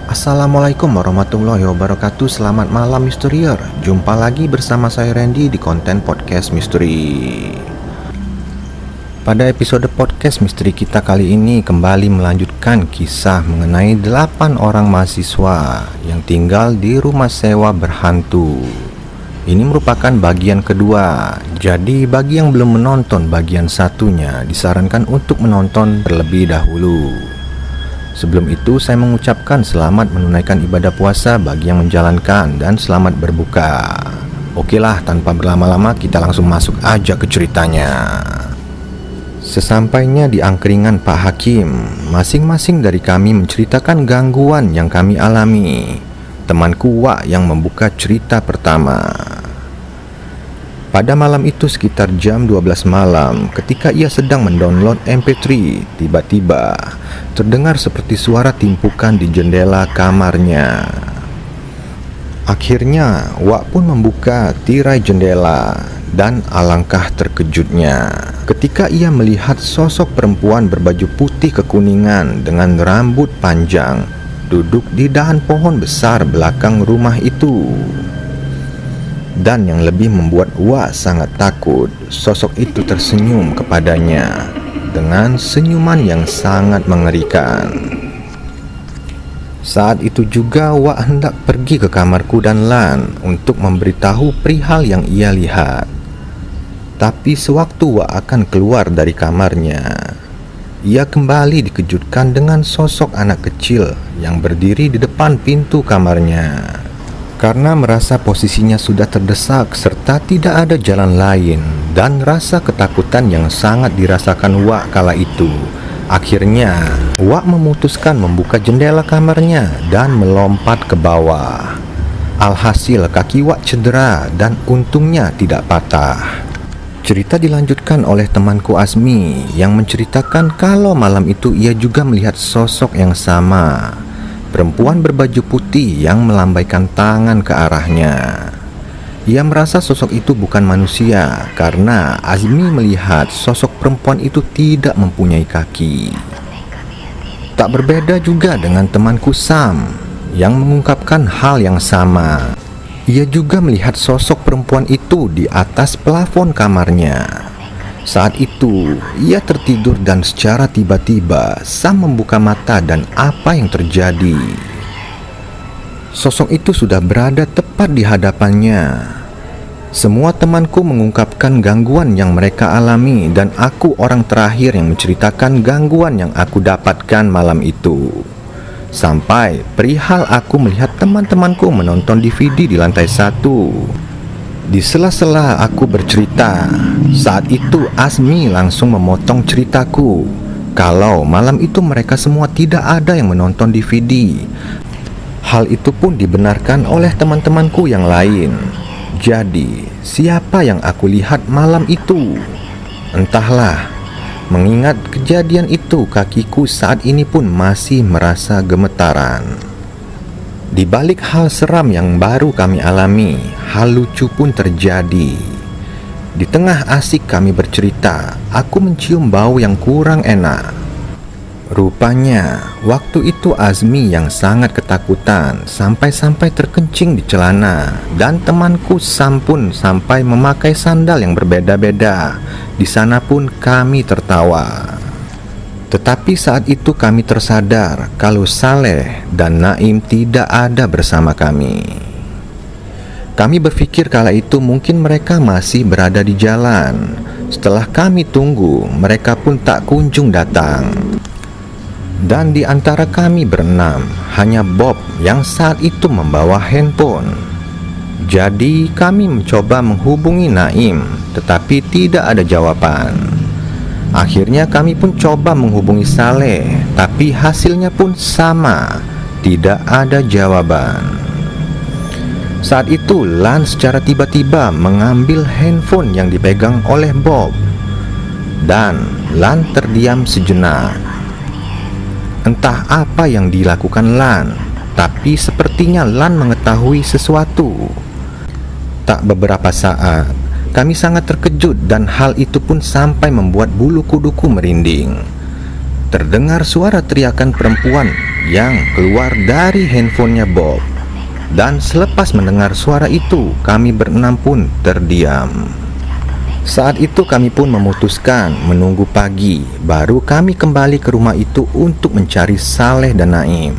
Assalamualaikum warahmatullahi wabarakatuh. Selamat malam Misterier. Jumpa lagi bersama saya Randy di konten podcast misteri. Pada episode podcast misteri kita kali ini kembali melanjutkan kisah mengenai 8 orang mahasiswa yang tinggal di rumah sewa berhantu. Ini merupakan bagian kedua. Jadi bagi yang belum menonton bagian satunya, disarankan untuk menonton terlebih dahulu. Sebelum itu saya mengucapkan selamat menunaikan ibadah puasa bagi yang menjalankan dan selamat berbuka. Oke lah, tanpa berlama-lama kita langsung masuk aja ke ceritanya. Sesampainya di angkringan Pak Hakim, masing-masing dari kami menceritakan gangguan yang kami alami. Temanku Wak yang membuka cerita pertama. Pada malam itu sekitar jam 12 malam, ketika ia sedang mendownload MP3, tiba-tiba terdengar seperti suara timpukan di jendela kamarnya. Akhirnya, Wak pun membuka tirai jendela dan alangkah terkejutnya ketika ia melihat sosok perempuan berbaju putih kekuningan dengan rambut panjang duduk di dahan pohon besar belakang rumah itu. Dan yang lebih membuat Wak sangat takut, sosok itu tersenyum kepadanya dengan senyuman yang sangat mengerikan. Saat itu juga Wak hendak pergi ke kamarku dan Lan untuk memberitahu perihal yang ia lihat. Tapi sewaktu Wak akan keluar dari kamarnya, ia kembali dikejutkan dengan sosok anak kecil yang berdiri di depan pintu kamarnya. Karena merasa posisinya sudah terdesak serta tidak ada jalan lain dan rasa ketakutan yang sangat dirasakan Wak kala itu, akhirnya Wak memutuskan membuka jendela kamarnya dan melompat ke bawah. Alhasil kaki Wak cedera dan untungnya tidak patah. Cerita dilanjutkan oleh temanku Asmi yang menceritakan kalau malam itu ia juga melihat sosok yang sama. Perempuan berbaju putih yang melambaikan tangan ke arahnya. Ia merasa sosok itu bukan manusia karena Azmi melihat sosok perempuan itu tidak mempunyai kaki. Tak berbeda juga dengan temanku Sam yang mengungkapkan hal yang sama. Ia juga melihat sosok perempuan itu di atas plafon kamarnya. Saat itu, ia tertidur dan secara tiba-tiba Sam membuka mata dan apa yang terjadi? Sosok itu sudah berada tepat di hadapannya. Semua temanku mengungkapkan gangguan yang mereka alami dan aku orang terakhir yang menceritakan gangguan yang aku dapatkan malam itu. Sampai perihal aku melihat teman-temanku menonton DVD di lantai 1. Di sela-sela aku bercerita, saat itu Asmi langsung memotong ceritaku kalau malam itu mereka semua tidak ada yang menonton DVD. Hal itu pun dibenarkan oleh teman-temanku yang lain. Jadi, siapa yang aku lihat malam itu? Entahlah. Mengingat kejadian itu, kakiku saat ini pun masih merasa gemetaran. Di balik hal seram yang baru kami alami, hal lucu pun terjadi. Di tengah asik kami bercerita, aku mencium bau yang kurang enak. Rupanya, waktu itu Azmi yang sangat ketakutan sampai-sampai terkencing di celana, dan temanku Sam pun sampai memakai sandal yang berbeda-beda. Di sana pun kami tertawa. Tetapi saat itu kami tersadar kalau Saleh dan Naim tidak ada bersama kami. Kami berpikir kala itu mungkin mereka masih berada di jalan. Setelah kami tunggu, mereka pun tak kunjung datang. Dan di antara kami berenam, hanya Bob yang saat itu membawa handphone. Jadi kami mencoba menghubungi Naim, tetapi tidak ada jawaban. Akhirnya kami pun coba menghubungi Saleh, tapi hasilnya pun sama, tidak ada jawaban. Saat itu Lan secara tiba-tiba mengambil handphone yang dipegang oleh Bob, dan Lan terdiam sejenak. Entah apa yang dilakukan Lan, tapi sepertinya Lan mengetahui sesuatu. Tak beberapa saat, kami sangat terkejut dan hal itu pun sampai membuat bulu kuduku merinding. terdengar suara teriakan perempuan yang keluar dari handphonenya Bob. Dan selepas mendengar suara itu, kami berenam pun terdiam. Saat itu kami pun memutuskan menunggu pagi, baru kami kembali ke rumah itu untuk mencari Saleh dan Naim.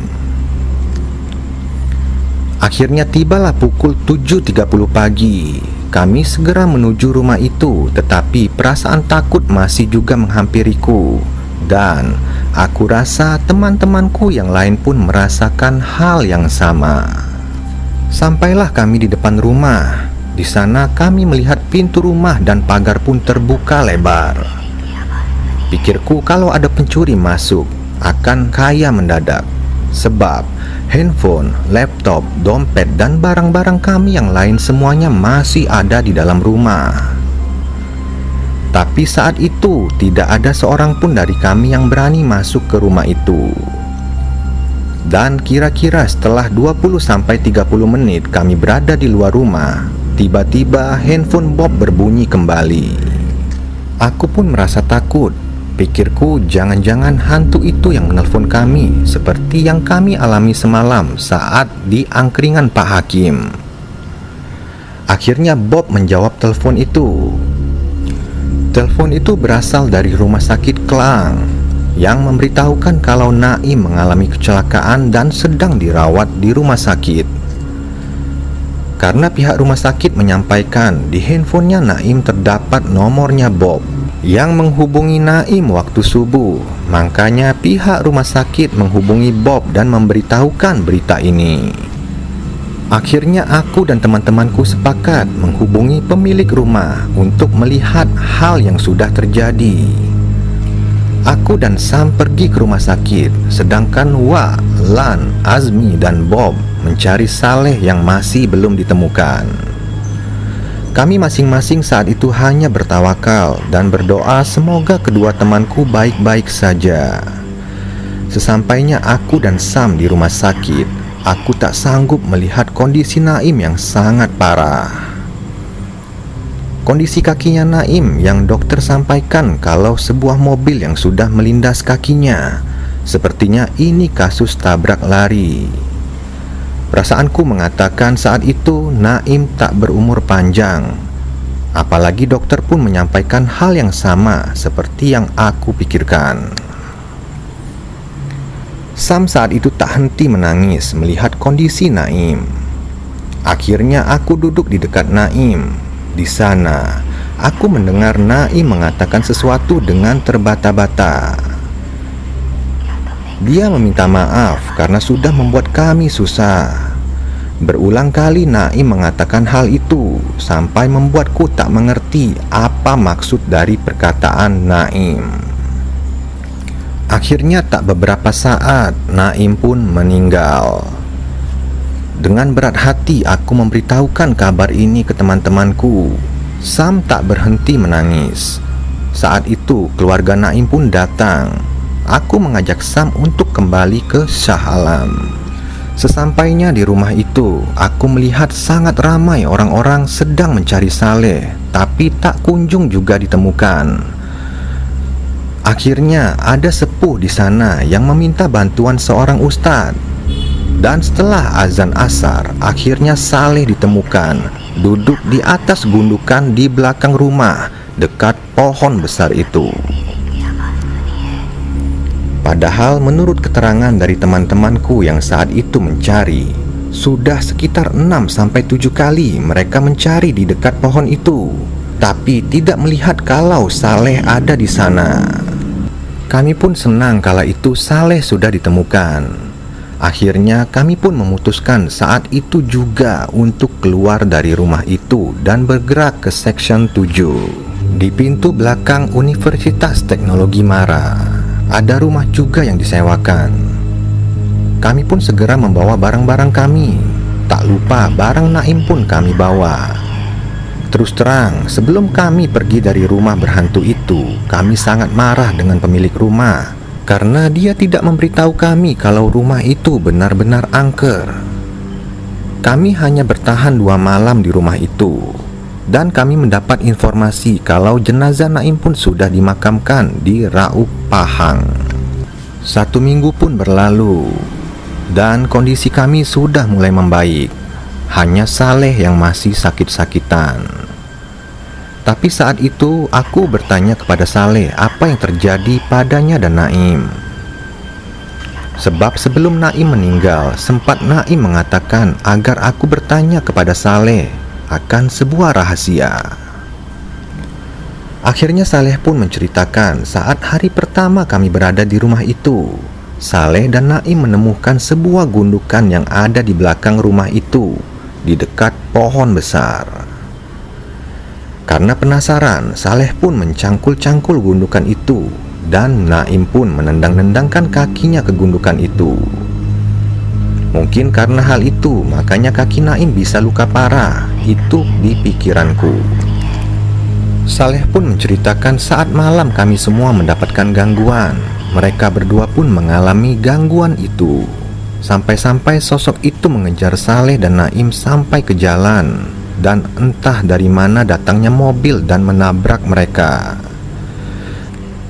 Akhirnya tibalah pukul 7.30 pagi. Kami segera menuju rumah itu, tetapi perasaan takut masih juga menghampiriku. Dan aku rasa teman-temanku yang lain pun merasakan hal yang sama. Sampailah kami di depan rumah. Di sana kami melihat pintu rumah dan pagar pun terbuka lebar. Pikirku kalau ada pencuri masuk akan kaya mendadak. Sebab handphone, laptop, dompet, dan barang-barang kami yang lain semuanya masih ada di dalam rumah. Tapi saat itu tidak ada seorang pun dari kami yang berani masuk ke rumah itu. Dan kira-kira setelah 20-30 menit kami berada di luar rumah, tiba-tiba handphone Bob berbunyi kembali. Aku pun merasa takut. Pikirku jangan-jangan hantu itu yang menelpon kami, seperti yang kami alami semalam saat di angkringan Pak Hakim. Akhirnya Bob menjawab telepon itu. Telepon itu berasal dari rumah sakit Klang yang memberitahukan kalau Naim mengalami kecelakaan dan sedang dirawat di rumah sakit. Karena pihak rumah sakit menyampaikan di handphonenya Naim terdapat nomornya Bob yang menghubungi Naim waktu subuh, makanya pihak rumah sakit menghubungi Bob dan memberitahukan berita ini. Akhirnya aku dan teman-temanku sepakat menghubungi pemilik rumah untuk melihat hal yang sudah terjadi. Aku dan Sam pergi ke rumah sakit, sedangkan Wa, Lan, Azmi, dan Bob mencari Saleh yang masih belum ditemukan. Kami masing-masing saat itu hanya bertawakal dan berdoa semoga kedua temanku baik-baik saja. Sesampainya aku dan Sam di rumah sakit, aku tak sanggup melihat kondisi Naim yang sangat parah. Kondisi kakinya Naim yang dokter sampaikan kalau sebuah mobil yang sudah melindas kakinya. Sepertinya ini kasus tabrak lari. Perasaanku mengatakan saat itu Naim tak berumur panjang. Apalagi dokter pun menyampaikan hal yang sama seperti yang aku pikirkan. Sam saat itu tak henti menangis melihat kondisi Naim. Akhirnya aku duduk di dekat Naim. Di sana, aku mendengar Naim mengatakan sesuatu dengan terbata-bata. Dia meminta maaf karena sudah membuat kami susah. Berulang kali Naim mengatakan hal itu sampai membuatku tak mengerti apa maksud dari perkataan Naim. Akhirnya tak beberapa saat Naim pun meninggal. Dengan berat hati aku memberitahukan kabar ini ke teman-temanku. Sam tak berhenti menangis. Saat itu keluarga Naim pun datang. Aku mengajak Sam untuk kembali ke Shah Alam. Sesampainya di rumah itu, aku melihat sangat ramai orang-orang sedang mencari Saleh, tapi tak kunjung juga ditemukan. Akhirnya ada sepuh di sana yang meminta bantuan seorang ustadz. Dan setelah azan asar, akhirnya Saleh ditemukan duduk di atas gundukan di belakang rumah dekat pohon besar itu. Padahal menurut keterangan dari teman-temanku yang saat itu mencari, sudah sekitar 6-7 kali mereka mencari di dekat pohon itu, tapi tidak melihat kalau Saleh ada di sana. Kami pun senang kala itu Saleh sudah ditemukan. Akhirnya kami pun memutuskan saat itu juga untuk keluar dari rumah itu dan bergerak ke Section 7. Di pintu belakang Universitas Teknologi Mara ada rumah juga yang disewakan. Kami pun segera membawa barang-barang kami. Tak lupa barang Naim pun kami bawa. Terus terang, sebelum kami pergi dari rumah berhantu itu, kami sangat marah dengan pemilik rumah karena dia tidak memberitahu kami kalau rumah itu benar-benar angker. Kami hanya bertahan 2 malam di rumah itu, dan kami mendapat informasi kalau jenazah Naim pun sudah dimakamkan di Raub Pahang. 1 minggu pun berlalu dan kondisi kami sudah mulai membaik. Hanya Saleh yang masih sakit-sakitan. Tapi saat itu aku bertanya kepada Saleh apa yang terjadi padanya dan Naim. Sebab sebelum Naim meninggal, sempat Naim mengatakan agar aku bertanya kepada Saleh akan sebuah rahasia. Akhirnya Saleh pun menceritakan saat hari pertama kami berada di rumah itu, Saleh dan Naim menemukan sebuah gundukan yang ada di belakang rumah itu, di dekat pohon besar. Karena penasaran, Saleh pun mencangkul-cangkul gundukan itu dan Naim pun menendang-nendangkan kakinya ke gundukan itu. Mungkin karena hal itu, makanya kaki Naim bisa luka parah. Itu di pikiranku. Saleh pun menceritakan saat malam kami semua mendapatkan gangguan. Mereka berdua pun mengalami gangguan itu. Sampai-sampai sosok itu mengejar Saleh dan Naim sampai ke jalan, dan entah dari mana datangnya mobil dan menabrak mereka.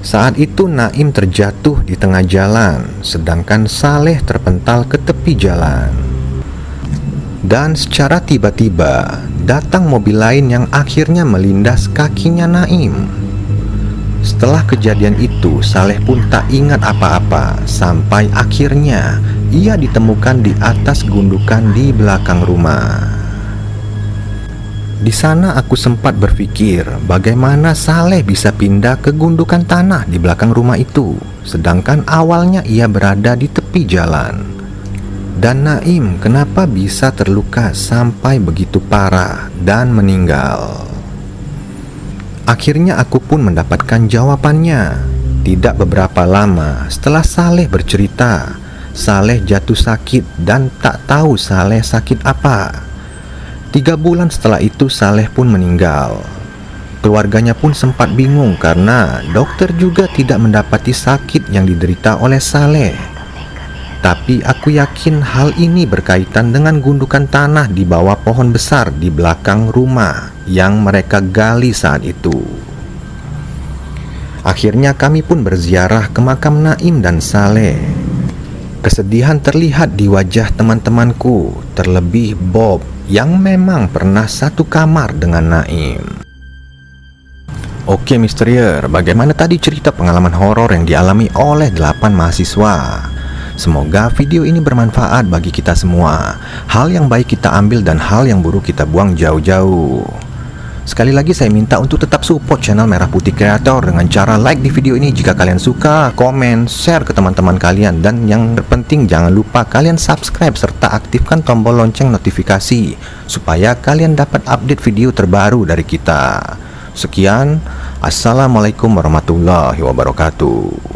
Saat itu Naim terjatuh di tengah jalan, sedangkan Saleh terpental ke tepi jalan. Dan secara tiba-tiba datang mobil lain yang akhirnya melindas kakinya Naim. Setelah kejadian itu, Saleh pun tak ingat apa-apa sampai akhirnya ia ditemukan di atas gundukan di belakang rumah. Di sana aku sempat berpikir bagaimana Saleh bisa pindah ke gundukan tanah di belakang rumah itu, sedangkan awalnya ia berada di tepi jalan. Dan Naim kenapa bisa terluka sampai begitu parah dan meninggal? Akhirnya aku pun mendapatkan jawabannya. Tidak beberapa lama setelah Saleh bercerita, Saleh jatuh sakit dan tak tahu Saleh sakit apa. 3 bulan setelah itu Saleh pun meninggal. Keluarganya pun sempat bingung karena dokter juga tidak mendapati sakit yang diderita oleh Saleh. Tapi aku yakin hal ini berkaitan dengan gundukan tanah di bawah pohon besar di belakang rumah yang mereka gali saat itu. Akhirnya kami pun berziarah ke makam Naim dan Saleh. Kesedihan terlihat di wajah teman-temanku, terlebih Bob yang memang pernah satu kamar dengan Naim. Oke Misterier, bagaimana tadi cerita pengalaman horor yang dialami oleh 8 mahasiswa? Semoga video ini bermanfaat bagi kita semua. Hal yang baik kita ambil dan hal yang buruk kita buang jauh-jauh. Sekali lagi saya minta untuk tetap support channel Merah Putih Kreator dengan cara like di video ini jika kalian suka, komen, share ke teman-teman kalian, dan yang terpenting jangan lupa kalian subscribe serta aktifkan tombol lonceng notifikasi supaya kalian dapat update video terbaru dari kita. Sekian, Assalamualaikum warahmatullahi wabarakatuh.